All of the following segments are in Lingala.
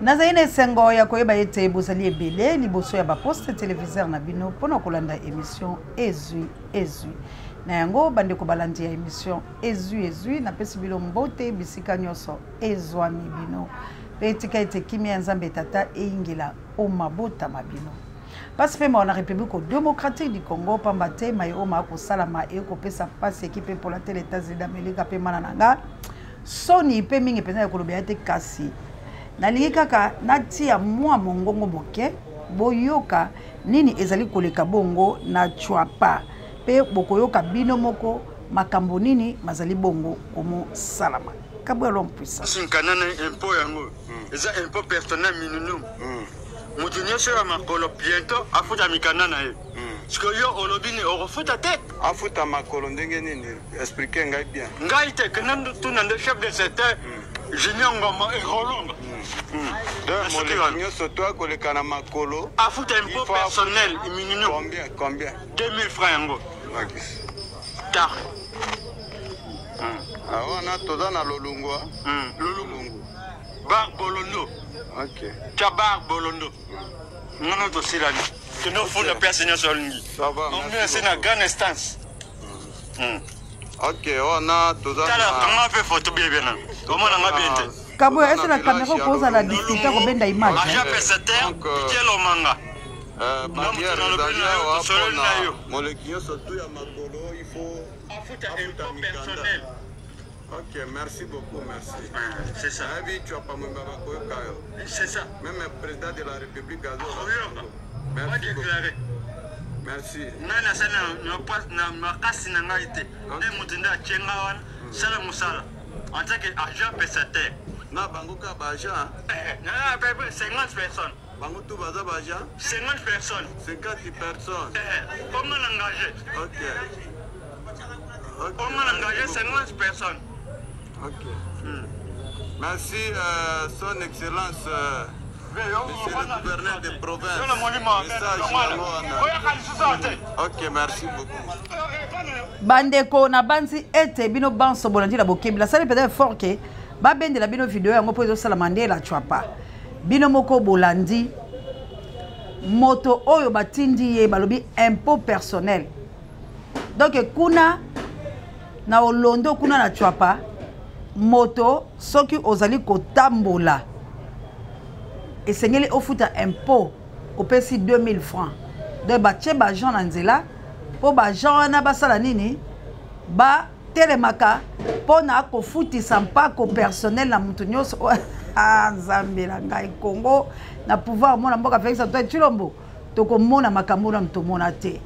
Nazaine sengo ya koyeba ete bozali ebele liboso ya ba poste téléviseur na bino pona kolanda émission Ezui na yango bande ko balandi ya émission Ezui na pesi bilo mbote bisika nyoso ezwami bino betika ete kimia nzambe tata eingela o mabota mabino parce que na République démocratique du Congo pambate mai o ma ko salama e ko pesa passe équipe pour la télé États-Unis d'Amérique pe mananga soni pe mingi pesa ya kolobya te kasi nalingi kaka natia mwa mongongo boke boyoka nini ezali koleka bongo na chwapa pe bokoyoka bino moko makambo nini mazali bongo komo salama kabwa l'homme puissant sinkanana impôt yango eza impôt personnel minimum mutu nyonso ya makolo bientôt afuta mikanda na ye parce que yo olobini okofuta te afuta makolo ndenge nini expliquer ngai bien ngai te kenando tuna nde chef de secteur Junior Ngoma et Rolonga. Toi, koleka na makolo. Afuta impôt personnel, minimum. Combien 2000 francs yango. Car. On a tout dans Lolungwa. Lolungu. Bar Bolondo. Ok. Bar Bolondo. Non, non, tout c'est là. Que nous faut la personne sur l'île. Ça va. On vient c'est une grande instance. Ok, on a tout dans. Comment fait photo bien bien. Comment on a bien. Kabo est la caméra pose à la difficulté ko benda image. Agent percepteur, quel omanga. Molécule surtout ya makolo, il faut afuta impôt personnel. Ok, merci beaucoup, merci. C'est ça. Tu as pas mon c'est ça. Même le président de la République a merci déclaré. Merci. Nana sana na makasi na ngaite. Ne mutenda chenga wana sala musala. En tant qu'agent percepteur. Na bangoka ba agent. Na bébé 50 personnes. Bango tout baza ba agent. 50 personnes. 50 personnes. Comment l'engager? Ok. Comment l'engager 50 personnes? Ok. Merci son excellence monsieur le gouverneur de province. Ok, merci beaucoup. Bandeko na banzi ete bino banso bolandi la bokebila sali peut-être fort que ba bende la bino vidéo yango po ezosala mandela chwapa bino moko bolandi moto oyo batindi ye balobi impôt personnel donc kuna na olondo kuna na chwapa moto soki ozali kotambola esengeli ofuta impôt opesi 2000 francs de batie ba Jean na nzela po ba Jean na basala nini ba telemaka po na kofutisa mpako personnel na mutu nyonso nzambe la ngai Congo na pouvoir mona mboka Félix Antoine Tshilombo tokomona makambo na mtomona te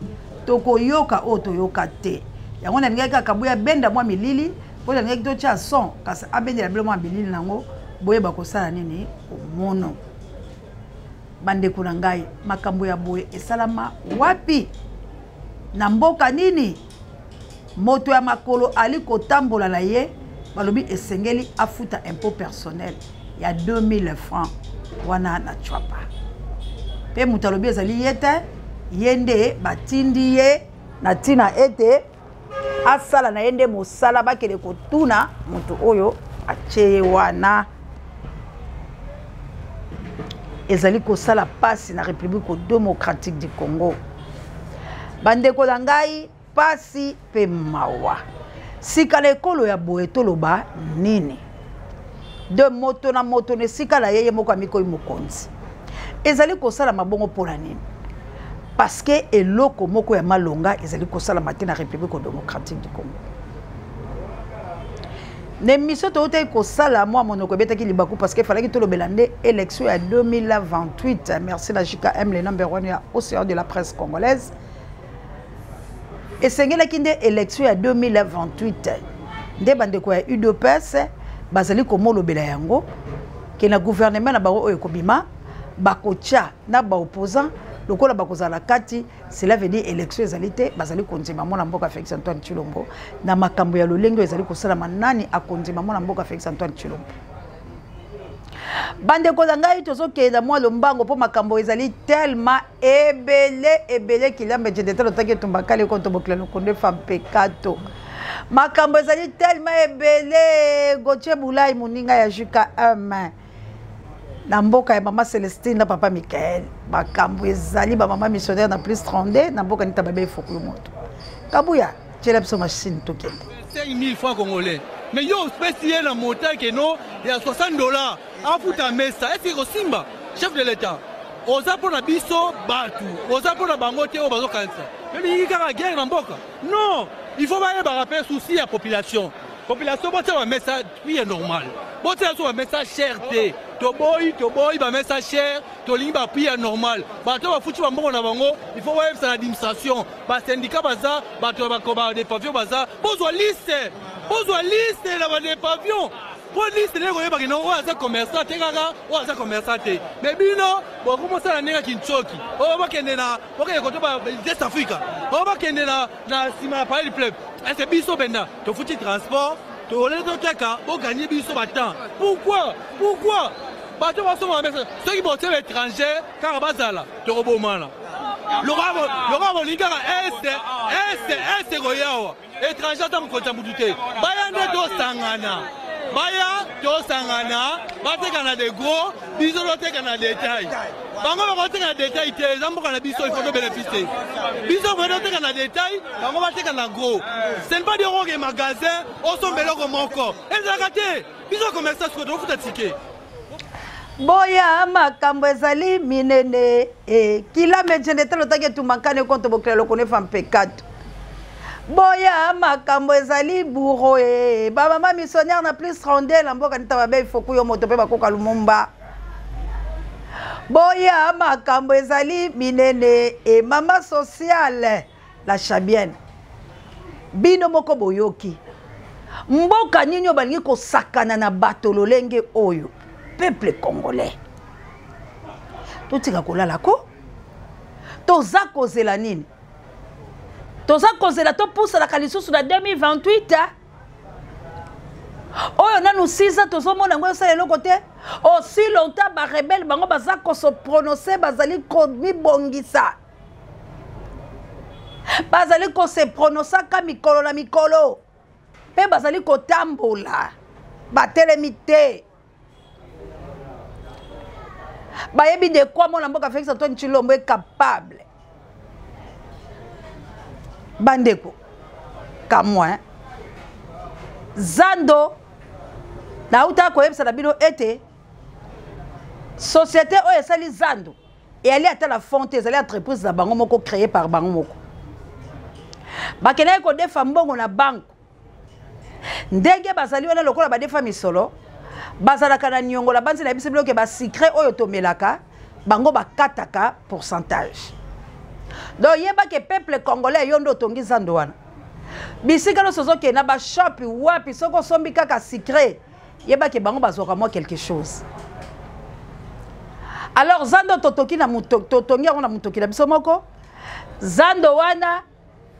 tokoyoka o toyoka te yango na ngai kaka boya benda mwa milili po na ngai to tia son kasi abendela bilo mwa milili nango boyeba kosala nini omono bandeko na ngai makambo ya boye esalama wapi na mboka nini moto ya makolo ali kotambola na ye balobi esengeli afuta impôt personnel ya 2000 francs wana na chwapa pe moto alobi ezali ye te ye nde batindi ye na ntina ete asala na ye nde mosala bakende kotuna moto oyo atie ye wana ezali kosala pasi na République démocratique du Congo bandeko na ngai pasi pe mawa sikala ekolo ya boye toloba nini de moto na moto ne sikala yeye moko amikoyi mokonzi ezali kosala mabongo mpona nini parce que eloko moko ya malonga ezali kosala mate na République démocratique du Congo l'émission tote kosala moi monoko betaki libaku parce que fallait que tolobela nde élection ya 2028 merci la JKM le number 1 ya océan de la presse congolaise et sengelaki nde élection ya 2028 nde bandeko ya UDPS bazali komolobela yango ke na gouvernement na bango oyo kobima bakotia na ba opposant lokola bakozala kati cela veut dire élection ezalité bazali konzima mona mboka Félix Antoine Tshilombo na makambo ya lolengo ezali kosala manani akonzima mona mboka Félix Antoine Tshilombo bandeko na ngai tozokenda mwa lombango po makambo ezali tellement ebele kilambe jedeta lotaki tumbakali ko tobokela lokonde femme pekato makambo ezali tellement ebele Gauthier Boulay moninga ya Juka 1 na mboka ya mama Célestine na papa Michael makambo ezali ba mama missionnaire na plus 32 na mboka nita babe foku moto kabuya tshela biso machine tokende 5000 francs congolais mais yo spécial na montant que non il y a $60 à foutre mesa est-ce que Simba chef de l'état oza pour la biso batu oza pour la bangote au bazo kansa mais il y a guerre na mboka non il faut pas rappeler souci à population bon ça va mettre ça oui est normal bon ça va mettre ça cherté to boy va mettre ça cher to lingi ba prix normal ba to ba futi ba mbongo na bango il faut voir ça l'administration ba syndicat baza ba to ba koba des pavillons baza bozwa liste na ba des pavillons pour liste les goye ba kino o asa commerçant te kaka o asa commerçant te mais bino bo comment ça na nega kinchoki o ba kende na o ke ko to ba West Africa o ba kende na sima pa le peuple c'est biso benda to futi transport to le to teka o gagner biso ba temps pourquoi bato ba so ma message ceux qui bossent l'étranger car bazala to robomana le rabo lingara est goyawa étranger tam ko tambudute bayande do sangana baya to sangana bateka na de gros biso lo teka na détail bango ba teka na détail te zamboka na biso il faut de bénéficier biso ba teka na détail bango ba teka na gros ce n'est pas des rogues magasin au son beloko moko ezakate biso commerçant ko do futa ticket boya makambo ezali minene kila mejenete lotake tumankane konto boklelo kone fam pecado boya makambo ezali bourro ba mama missionnaire na plus 32 la mboka nita babe foku yo moto pe bakoka lumumba boya makambo ezali minene mama sociale la chabienne bino moko boyoki mboka nini yo balingi kosakana na bato lolenge oyo peuple congolais totika kolala ko toza kozela nini toza kozela to pousse la kalisusu na 2028 oyo nanu 6 ans tozomona ngo ça eloko te aussi longtemps ba rebelle bango baza ko se prononcer bazali ko mibongisa bazali ko se prononcer ka mikolo na mikolo pe bazali ko tambola batelemite bayebi de quoi mon mboka Félix Antoine Tshilombo est capable bandeko kamwa zando na uta ko yebisa na bino ete société oyo esali zando et elle est à la fonte ezali entreprise na bango moko créée par bango moko bakene ko defa mbongo na banque ndenge bazali wana lokola ba defa misolo bazalaka na nyongo la banzi na biso bloke ba secret oyo tomelaka bango bakataka pourcentage donc yeba ke peuple congolais yondo tongi zando wana bisika no sozo ke na ba shop wapi soko sombi kaka secret yeba ke bango bazoka moi quelque chose alors zando totoki na totongi na mutoki na biso moko zando wana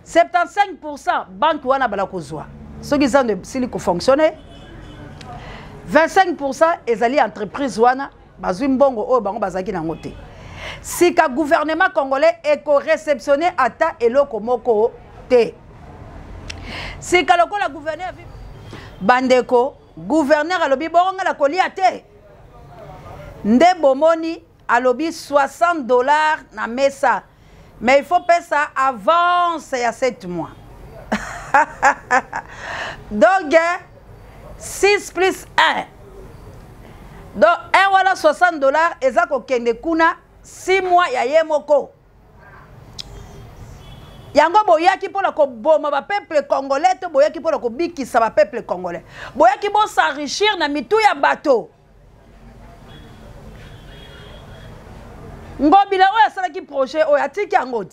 75% banque wana bala kozwa soki zando sili ko fonctionner 25% ezali entreprise wana bazwi mbongo oyo bango bazaki nango te sika gouvernement congolais eko réceptionner ata eloko moko te sika lokola gouverneur bandeko gouverneur alobi bonga la kolia te nde bomoni alobi $60 na mesa mais il faut payer ça avant il y a 7 mois donc 6 plus 1 donc 1 voilà $60 eza kokende kuna 6 mois ya ye moko yango boyaki pona ko boma ba peuple congolais to boyaki pona ko bikisa ba peuple congolais boyaki bo s'enrichir na mitu ya bato ngobila oya salaki projet oya tiki yango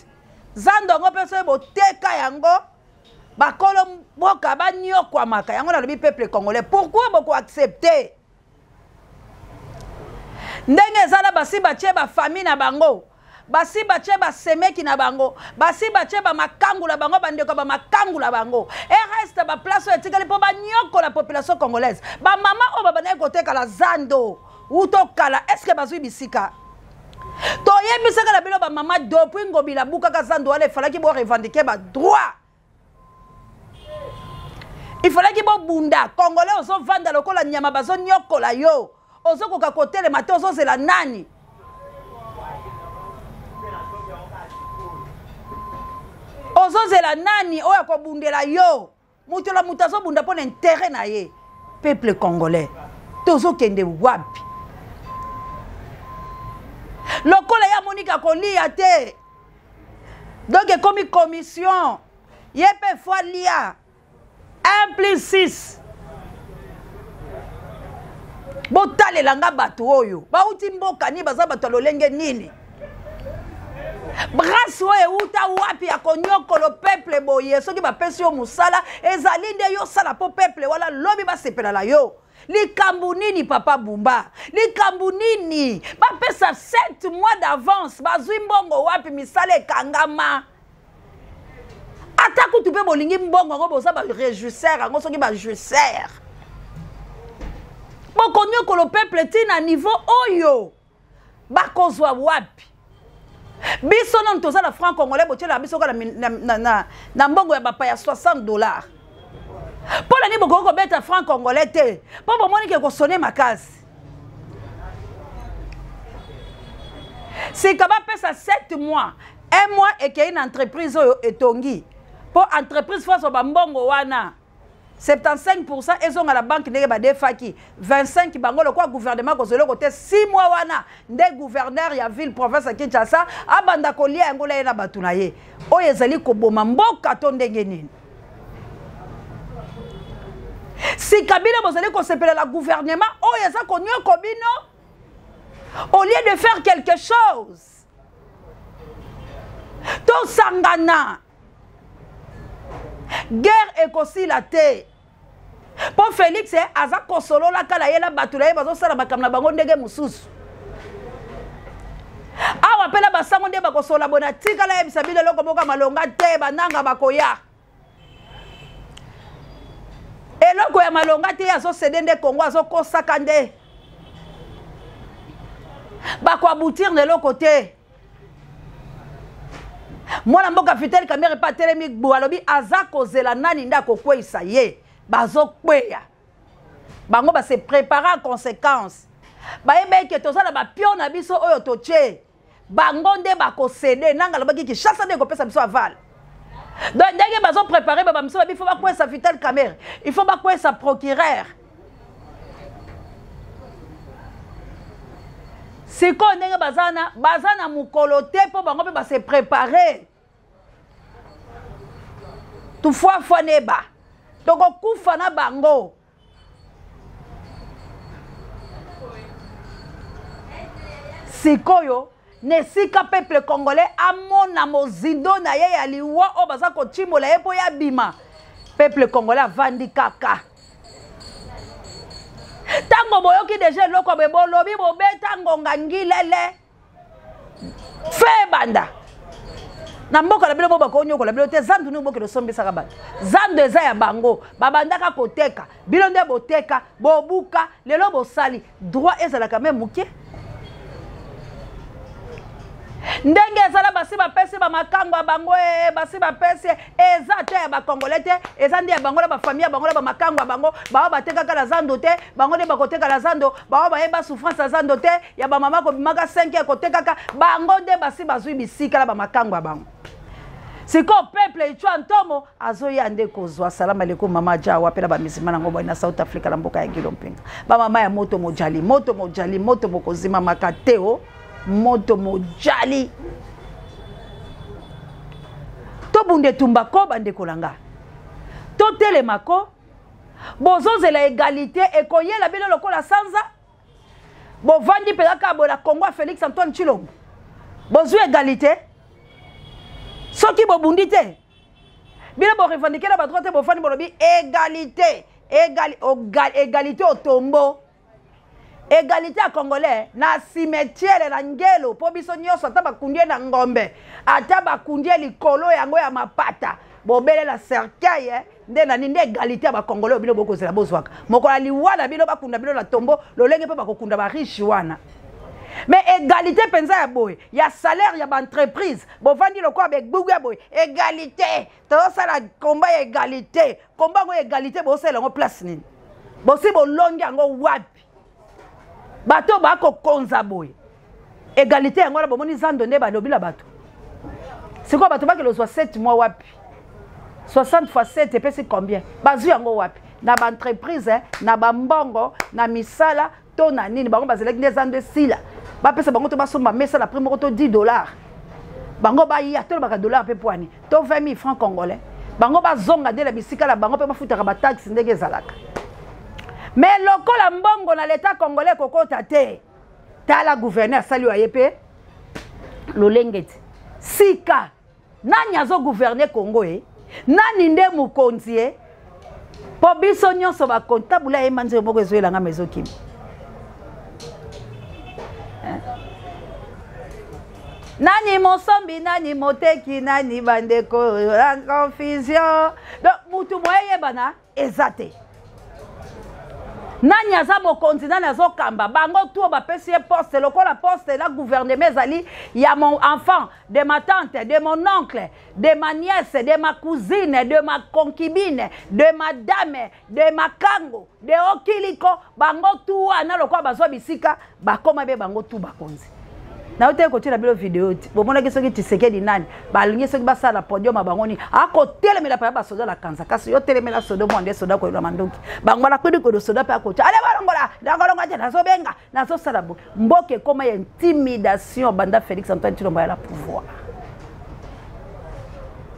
zando ngo peso boteka yango bakolo mboka banyokwa maka yango na lobi peuple congolais pourquoi boko accepter ndenge ezala basi batie ba famille na bango basi batie ba semeki na bango basi batie ba makangu na bango bandeko ba makangu na bango et reste ba place etikali po banyoko la population congolaise ba mama o ba bana koteka la zando utokala est-ce que bazui bisika to yebisaka na bilo ba mama depuis ngobila buka ka zando wale falaki bo revendiquer ba droit. Il fallait que bon bunda congolais oso vanda lokola nyama bazo nyokola yo ozokoka kotelema te ozozela nani ozozela nani oyo akobundela yo mutu la mutu azobunda mpo na intérêt na ye peuple congolais tozokende wapi lokola ya monika kolia te donc ekomi commission ye mpe fois lia 1+6 botalela nga bato oyo bauti mboka ni baza bato alolenge nini grâce oyo euta wapi ya konyokolo peuple boye soki bapesi yo mosala ezali nde yosala mpo peuple wana lobi basepela na yo likambo nini papa Bumba likambo nini bapesa 7 mois d'avance bazwi mbongo wapi misala ekangama ata kutu mpe bolingi mbongo yango boza barejusser yango soki bajusser bokonyokolo peuple ntina niveau oyo bakozwa wapi biso nanu toza na franc congolais botiela biso kaka na mbongo ya bapa ya $60 mpo na nini bokoki kobeta franc congolais te mpo bomoni ke kosone makasi sika bapesa 7 mois 1 mois ekei na entreprise oyo etongi mpo entreprise faso bambongo wana 75% ezonga la banque ndenge badefaki 25 bango lokwa gouvernement kozelo kote 6 mois wana nde gouverneur ya ville province ya Kinshasa abanda kolia yango la na batu na ye oyo ezali koboma mboka to ndenge nini si kabila bozali kosepela la gouvernement oyo eza konyoko bino au lieu de faire quelque chose to sangana guerre ekosila te po Félix aza kosolola kala ye na bato na ye bazosala makambo na bango ndenge mosusu awa pela basango nde bakosola bona tikala yebisa bino eloko moko malonga te bananga bakoya eloko ya malonga te azosede nde Kongo azokosaka nde bakoabutir na eloko te mwana mboka Vital Kamerhe pa telemi gbu alobi aza kozela nani nda kokweyisa ye bazokweya bango base préparer en conséquence bayebe ke tozala bapio na biso oyo toche bango nde bakosede nanga lobaki Kinshasa nde kopesa biso aval donc ndenge bazo préparer baba miso il faut bakwesa Vital Kamerhe il faut bakwesa procureur siko ndenge bazana mukolo te po bango pe base préparer tout fois neba toko kufa na bango sikoyo nesika peuple congolais amona mozindo na ye ya liwa o baza kochimbola ye po ya bima peuple congolais avandi kaka tango boyoki déjà eloko bebolobi bobeta ngonga ngilele fe banda na mboka la bilo bakonyo la bilo te zandu ni boke sombisaka bato zandu eza ya bango babandaka koteka bilo nde boteka bobuka lelo bosali droit ezalaka même muke ndenge ezala basi bapesi bamakango ya bango basi bapesi eza te ya bakongolais te eza nde ya bango na bafamille ya bango na bamakango ya bango bao batekaka na zando te bango nde bakoteka na zando bao bayeba souffrance ya zando te ya bamama kobimaka 5 ya kotekaka bango nde basi bazwi bisika na bamakango ya bango siko peuple ichwa ntomo azoya nde kozwa salamu alaikum mama jawa pela bamisima nango boy na South Africa na mboka ya Ngilompenga bamama ya moto mojali moto mokozima makateo moto mojali to bunde tumbako bande kolanga to telemako bozozela égalité ekoyela bino lokola sanza bovandi pelaka bola Congo Félix Antoine Tshilombo bozwi égalité soki bobundi te bino bo revendiquer ba droit te bofandi bolobi égalité au tombeau égalité à congolais na cimetière na ngelo po biso nyoso ata bakundie na ngombe ata bakundie likolo yango ya mapata bobele la cercueil nde na ninde égalité ya bakongolais bino bokozela bozwaka mokola liwana bino bakunda bino na tombo lolenge pe bakokunda ba riche wana mais égalité penza ya boy ya salaire ya ba entreprise bovandi lokwa be gbugu ya boy égalité to sala combat ya égalité combat ngo égalité bo sala ngo place nini bo si bo longi yango wapi bato bako konza boy égalité yango la bomoni zando nde balobi la bato c'est quoi bato bakelo 7 mois wapi 60 fois 7 et puis c'est combien bazu yango wapi na ba entreprise na ba mbongo na misala to na nini bango bazeleki nde zando sila ba pesa bango to basomba mesa la prime to $10 bango ba ya to ba $1 pe poani to 20 000 francs congolais bango ba zonga de la bisika la bango pe ba futaka ba taxe ndenge zalaka mais lokola mbongo na l'état congolais kokota te tala gouverneur sali ayepe lolengeti sika nani azo gouverner Congo nani nde mukonzi po biso nyonso ba comptable e manze moko ezoelanga mezo kimi nani mosombi nani moteki nani bandeko la confusion donc mutu moye bana ezate nani aza mokonzi nani azokamba bango tu bapesi poste lokola poste la gouvernement ezali ya mon enfant de ma tante de mon oncle de ma nièce de ma cousine de ma concubine de ma dame de ma kango de okiliko bango tu wana lokola bazwa bisika bakoma be bango tu bakonzi na ote ko tira bilo vidéo bomona ke soki Tshisekedi nani balingi soki basa la podium abangoni ako telemela pa ba soda la kanza kasi yo telemela soda mo ande soda ko la mandoki bangwala kudi ko soda pa ko ale balongola ndangolonga te nazo benga nazo sala mboke koma ya intimidation banda Félix Antoine Tshilombo ya la pouvoir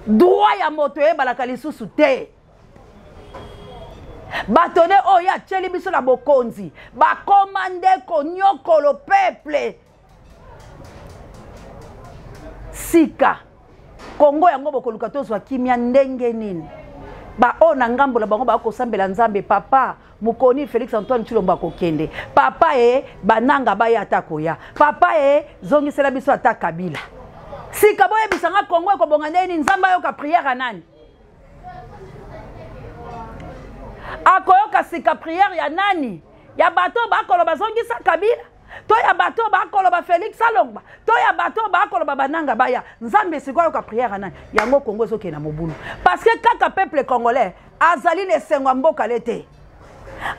droit ya moto e balaka lisusu te batone oya tcheli biso la bokonzi ba commande ko nyokolo peuple sika Congo yango bokoluka tozwa kimia ndenge nini ba ona ngambo la bango ba ko sambela nzambe papa mukoni Félix Antoine Tshilombo akokende papa bananga ba ya takoya papa zongisela biso ata Kabila sika boye bisanga Congo ko bonga ndeni nzamba yo ka prière nani akoyoka sika prière ya nani ya bato ba koloba zongisa Kabila to ya bato ba koloba Félix Alongba to ya bato ba koloba bananga baya nzambe sikoyo ka prière nani yango Congo soki na mobulu parce que kaka peuple congolais azali le sengwa mboka lete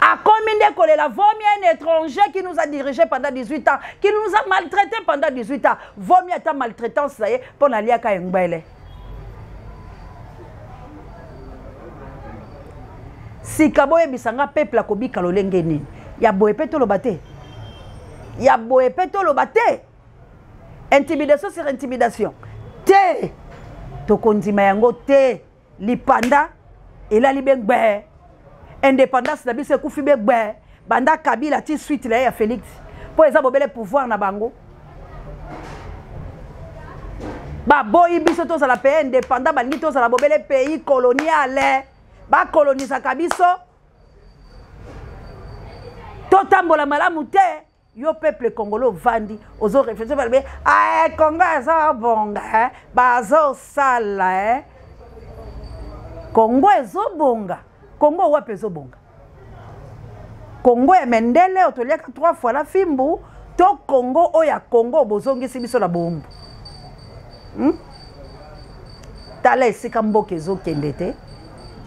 a combien de la vomi un étranger qui nous a dirigé pendant 18 ans qui nous a maltraité pendant 18 ans vomi ta maltraitance ça y est pour na liaka ngbaile si kaboye bisanga peuple akobika lolenge nini ya boye peto lobate ya boye peto lobate intimidation sur intimidation te to kondima yango te lipanda ela libengbe indépendance na biso ekufi begbe banda Kabila ti suite la ya Félix po eza bobele pouvoir na bango ba boyi biso to la pays indépendant balingi to la bobele pays colonial ba colonisaka biso to tambola malamu te yo peuple congolais vandi ozo réfléchir balbe Congo eza bonga bazo sala Congo ezo bonga Congo wapi ezo bonga Congo ya mendele otoliaka 3 fois la fimbu to Congo oya Congo bozongisi biso la bombu tala esika mboka ezo kende te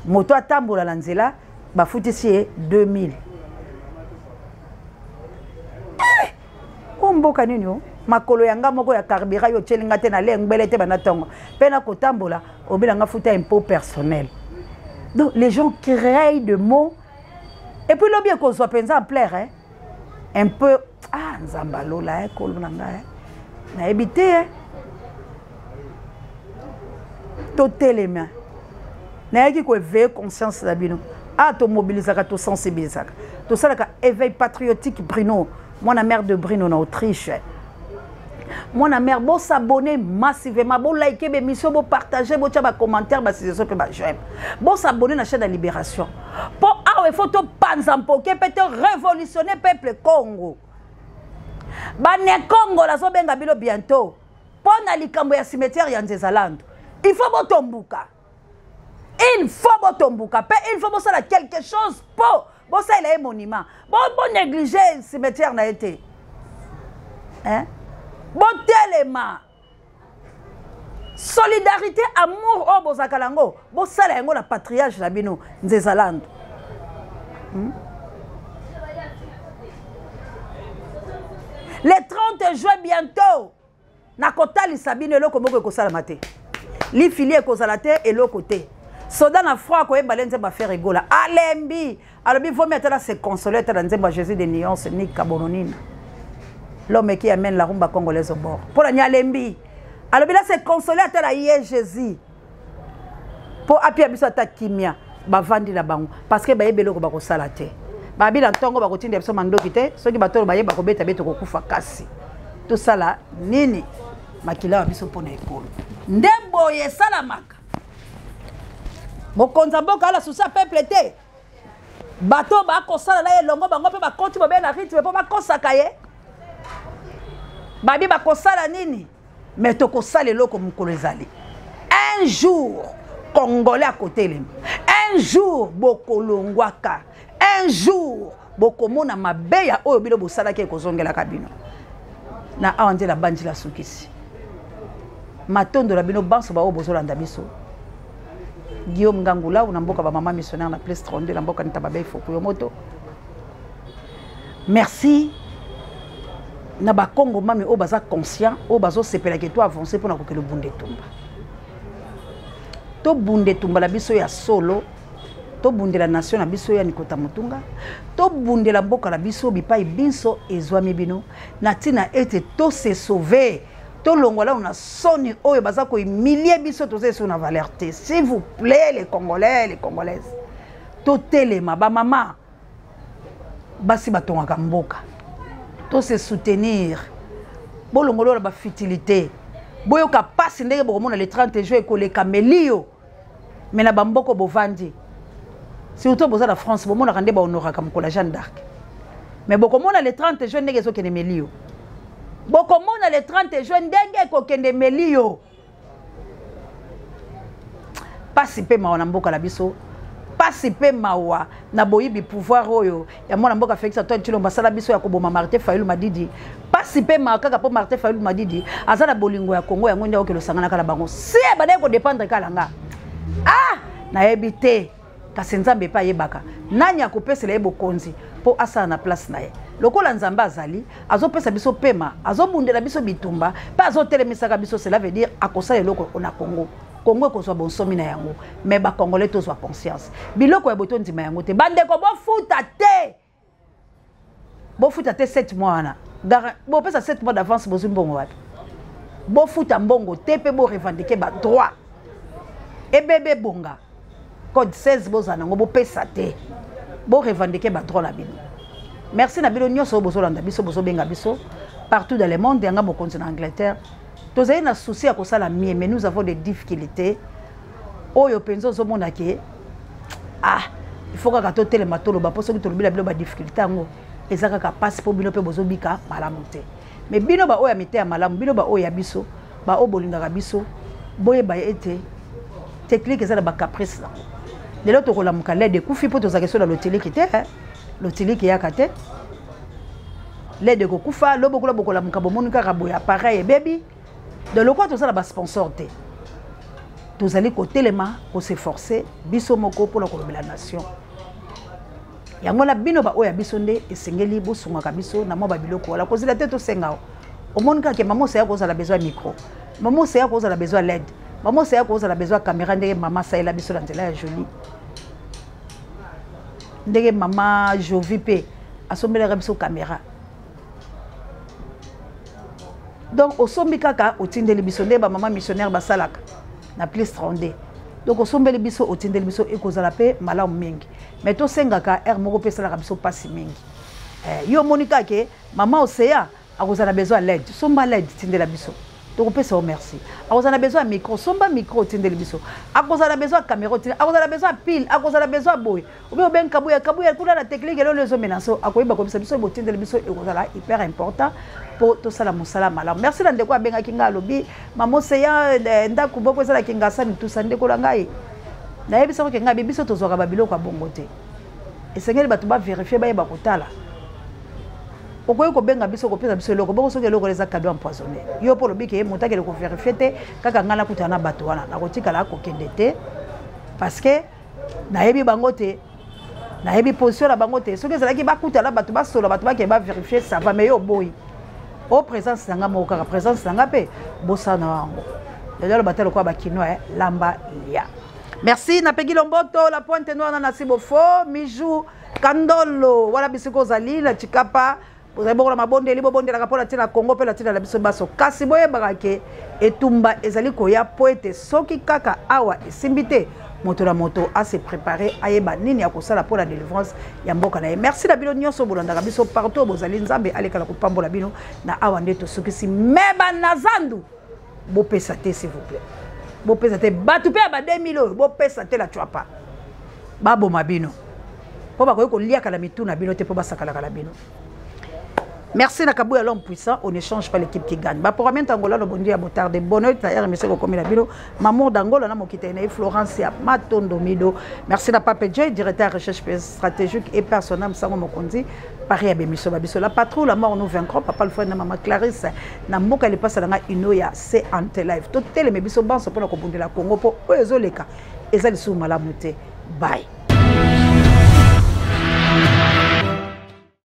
moto atambola na nzela bafutisi 2000 mboka nini yo makolo yanga moko ya carburant yo tchelinga te na lengbele te banatongo pena kotambola obilanga futa impôt personnel donc les gens créent de mots et puis l'objet qu'on soit pensé en plaire un peu nzambalo la kolonanga na habité totelema na yaki ko éveiller conscience la bino to mobilisaka to sensibilisaka to salaka éveil patriotique Bruno mon mère de Bruno en Autriche. Mon mère, bon s'abonner massivement, bon liker mes missions, bon partager, bon tchaba commentaire, bah c'est ça que bah j'aime. Bon s'abonner à la chaîne de Libération. Pour il faut tout panzampo qui peut révolutionner le peuple Congo. Bah ne Congo la zobenga bilo bientôt. Pour na likambo ya cimetière ya Nzezalando. Il faut bon tombuka. Il faut bon tombuka. Il faut bon ça quelque chose pour bon ça il a un monument. Bon négliger le cimetière n'a été. Hein? Bon tellement. Solidarité, amour, oh bozakalango. Bon ça la la patriarche la bino Nzezalando. Le 30 juin bientôt. Na kotali sabine eloko moko ekosala mate. Li filie ekozala te eloko te. Soda na froid ko ebale nzemba faire egola. Alembi. Alobi vomi atala se consoler atala nzemba Jésus de nuance ni kabononine. L'homme qui amène la rumba congolaise au bord. Pour la Alembi. Alobi là se consoler atala yé Jésus. Pour appuyer biso ata kimia ba vandi la bango parce que ba yebelo ko ba ko sala te. Ba bila ntongo ba ko tinda biso mandoki te. Soki batolo ba yeba ko beta beto ko kufa kasi. Tout ça là nini makila wa biso pona ekolo. Ndembo ye salamaka. Mokonza mboka ala susa peuple te. Bato ba ko sala na ye longo bango pe ba konti ba na rythme po ba kosaka ye. Babi ba ko sala nini? Mais to ko sala loko mukolo ezali. Un jour Congolais à côté les. Un jour bokolongwaka. Un jour bokomona mabeya oyo bilo bosala ke kozongela kabino. Na awande la bandi la sukisi. Matondo la bino banso ba obozolanda biso. Guillaume Ngangula ou namboka ba maman missionnaire na place 32 la mboka nitababe foko yo moto. Merci. Na ba Congo mami o baza conscient o bazo sepela ke to avancer pour na kokelo bunde tumba. To bunde tumba la biso ya solo. To bunde la nation na biso ya Nikota Mutunga. To bunde la mboka la biso bipai binso ezwami bino. Na tina ete to se sauver. To longola una soni oyo baza ko humilier biso to se na valeur te. S'il vous plaît les Congolais, les Congolaises. To telema ba mama. Basi batonga mboka. To se soutenir. Bo longola ba futilité. Boyo ka passe ndenge bokomona le 30 juin ko le camelio. Mais na bamboko bovandi. Surtout boza la France, bomona kande ba honoraka mkola Jeanne d'Arc. Mais bokomona le 30 juin ndenge ezokende melio. Bokomona le 30 juin ndenge ekokende melio. Pasi pe mawa na mboka la biso. Pasi pe mawa na boyibi pouvoir oyo. Ya mwana mboka Félix Antoine Tshilombo basala biso ya koboma Martin Fayulu Madidi. Pasi pe mawa kaka po Martin Fayulu Madidi. Azala bolingo ya Congo ya ngonde okelo sangana kala bango. Si bade ko dépendre kala nga. Ah! Na ebite. Kasi nzambe pa yebaka. Nani akopesela yebo konzi po asala na place na ye. Lokola nzamba azali, azopesa biso pema, azobundela biso bitumba, pa azotelemisa biso, cela veut dire akosala eloko na Congo. Congo kozwa bonsomi na yango, mais ba Congolais tozwa conscience. Biloko ya boto ndima yango te. Bandeko bofuta te. Bofuta te 7 mois wana. Bo pesa 7 mois d'avance bozu mbongo wapi. Bofuta mbongo te pe bo revendiquer ba droit. Et bébé bonga. Code 16 bozana ngo bo pesa te. Bo revendiquer ba droit la bino. Merci na bino nyoso bozolanda biso bozobenga biso partout dans le monde yanga mo continent Angleterre. Tozali na souci à kosala mie mais nous avons des difficultés. Oyo penzo zo mona ke il faut ka to tele matolo ba poso ki to lobila bilo ba difficulté ngo ezaka ka passe po bino pe bozobika malamu te. Mais bino ba oya mite ya malamu bino ba oya biso ba obolinga ka biso boye ba ete technique ezala ba caprice la. Lelo to kola mukale de kufi po to zakeso la loteli ki te loteli ki yakate. Les de kokufa lobo kola bokola mukabo monika raboya pareil baby. De le quoi tout ça la sponsor te. Tous allez côté les mains pour s'efforcer biso moko pour la nation. Yango la bino ba oya bisonde esengeli bosunga ka biso na mo ba biloko wala kozi la tête to senga. Au monde ka ke maman c'est cause la besoin micro. Maman c'est cause la besoin LED. Maman c'est cause la besoin caméra ndenge maman ça la biso la nzela jolie. Ndenge maman jovi pe asombela biso caméra. Donc au sombi kaka au tindeli biso nde ba maman missionnaire basalaka na plus 32. Donc au sombeli biso au tindeli biso ekozala pe malamu mingi. Mais to sengaka moko pe sala biso pasi mingi. Yo monika ke maman Océa akozala besoin LED. Somba LED tindela biso. Donc on peut se remercier. Akozala besoin micro, somba micro tindeli biso. Akozala besoin caméra, akozala besoin pile, akozala besoin boy. Ou bien ben kabuya kuna la technique elo lezo menaso akoyeba ko biso bo tindeli biso ekozala hyper important. Pour tout ça la musala malam. Merci la ndeko abenga kinga lobi mamo seya ndaku boko ezala kinga sani tout ça ndeko la ngai. Na yebi sako kinga bibiso tozoka babilo kwa bongo te. Esengeli batu ba vérifier ba yeba kotala. Okoyo ko benga biso ko pesa biso loko boko soke loko les cadeaux empoisonnés. Yo pour lobi ke motake le ko vérifier te kaka ngala kutana batu wana na kotika la ko kende te parce que na yebi bango te na yebi position la bango te soke ezala ki ba kutala batu ba solo batu ba ke ba vérifier ça va mais yo boy. o présence nanga moka présence nanga pe bossa na wango lelo batelo kwa bakino lamba lia. Merci na pegi lomboto la pointe noire na sibofo mijou kandolo wala bisiko zali la chikapa Bon la mabonde libo bonde la kapola tina Congo pe la tina la biso baso kasi boye barake etumba ezali koya poete soki kaka awa esimbite moto la moto a se préparer ayeba nini ya kosala pour la délivrance ya mboka na ye. Merci la bino nyonso bolanda biso partout bozali nzambe aleka la kopambola bino na awa ndeto soki si meba nazandu bo pesa te s'il vous plaît bo pesa te batu pe ba 2000 bo pesa te la tuapa babo mabino po ba ko liaka la mituna bino te po basakala kala bino. Merci Nakabouya l'homme puissant, on n'échange pas l'équipe qui gagne. Bah pour amener Angola le bon Dieu à botard de bonheur, d'ailleurs monsieur ko komi la bilo, maman d'Angola na mokita ina Florence ya Matondo Mido. Merci na Pape J, directeur recherche stratégique et personnel Sango Mokonzi, Paris à Bemiso Babiso. La patrouille la mort nous vaincrons, papa le frère na maman Clarisse, na mboka le passe na inoya c'est ante live. Tout tele mebiso banso pour la Congo la Congo pour ezoleka. Ezali sou malamuté. Bye.